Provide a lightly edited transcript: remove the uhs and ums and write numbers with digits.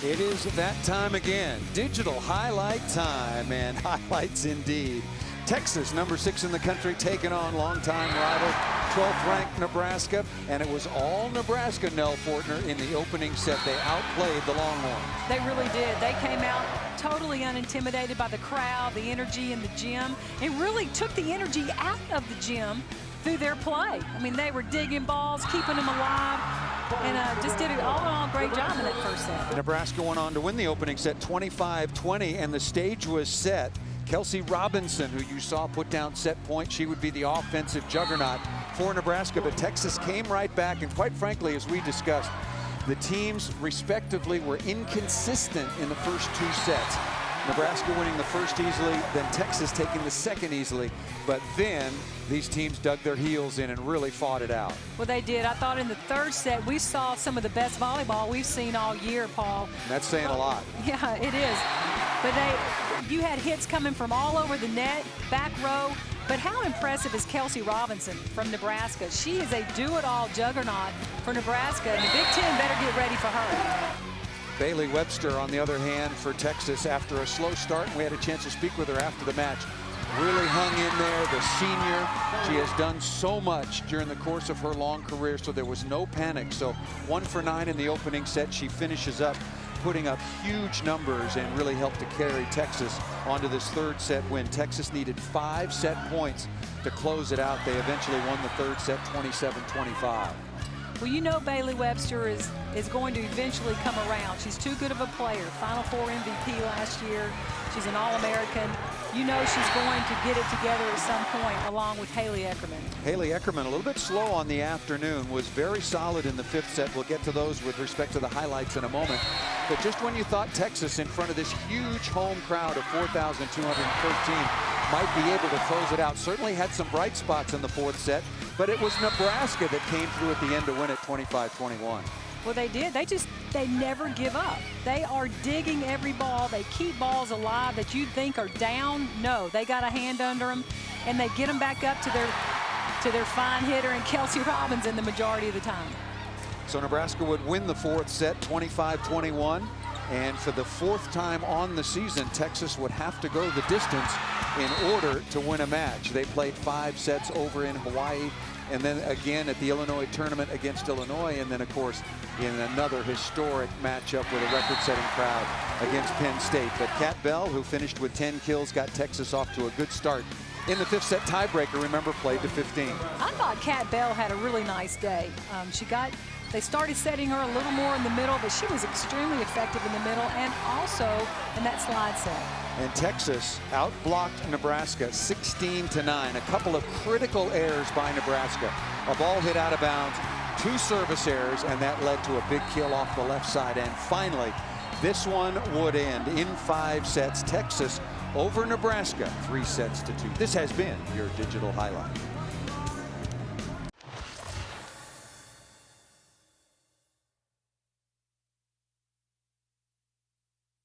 It is that time again. Digital highlight time, and highlights indeed. Texas, number 6 in the country, taking on longtime rival, 12th ranked Nebraska, and it was all Nebraska, Nell Fortner, in the opening set. They outplayed the Longhorns. They really did. They came out totally unintimidated by the crowd, the energy in the gym, and really took the energy out of the gym through their play. I mean, they were digging balls, keeping them alive, and just did an all-in-all great job in that first set. Nebraska went on to win the opening set 25-20, and the stage was set. Kelsey Robinson, who you saw put down set point, she would be the offensive juggernaut for Nebraska, but Texas came right back, and quite frankly, as we discussed, the teams respectively were inconsistent in the first 2 sets. Nebraska winning the first easily, then Texas taking the second easily, but then these teams dug their heels in and really fought it out. Well, they did. I thought in the third set we saw some of the best volleyball we've seen all year, Paul. And that's saying a lot. Yeah, it is. But you had hits coming from all over the net, back row. But how impressive is Kelsey Robinson from Nebraska? She is a do-it-all juggernaut for Nebraska, and the Big Ten better get ready for her. Bailey Webster, on the other hand, for Texas, after a slow start, and we had a chance to speak with her after the match, really hung in there. The senior, she has done so much during the course of her long career, so there was no panic. So 1 for 9 in the opening set. She finishes up putting up huge numbers and really helped to carry Texas onto this third set win. Texas needed 5 set points to close it out. They eventually won the third set 27-25. Well, you know Bailey Webster is going to eventually come around. She's too good of a player. Final 4 MVP last year. She's an All-American. You know she's going to get it together at some point, along with Haley Eckerman. Haley Eckerman, a little bit slow on the afternoon, was very solid in the 5th set. We'll get to those with respect to the highlights in a moment. But just when you thought Texas, in front of this huge home crowd of 4,213, might be able to close it out, certainly had some bright spots in the 4th set, but it was Nebraska that came through at the end to win it 25-21. Well, they did. They never give up. They are digging every ball. They keep balls alive that you'd think are down. No, they got a hand under them, and they get them back up to their fine hitter and Kelsey Robinson the majority of the time. So Nebraska would win the 4th set 25-21, and for the 4th time on the season, Texas would have to go the distance in order to win a match. They played 5 sets over in Hawaii, and then again at the Illinois tournament against Illinois, and then of course in another historic matchup with a record-setting crowd against Penn State. But Kat Bell, who finished with 10 kills, got Texas off to a good start in the 5th set tiebreaker. Remember, played to 15. I thought Kat Bell had a really nice day. They started setting her a little more in the middle, but she was extremely effective in the middle and also in that slide set. And Texas outblocked Nebraska 16-9. A couple of critical errors by Nebraska. A ball hit out of bounds, 2 service errors, and that led to a big kill off the left side. And finally, this one would end in 5 sets. Texas over Nebraska, 3-2. This has been your digital highlight.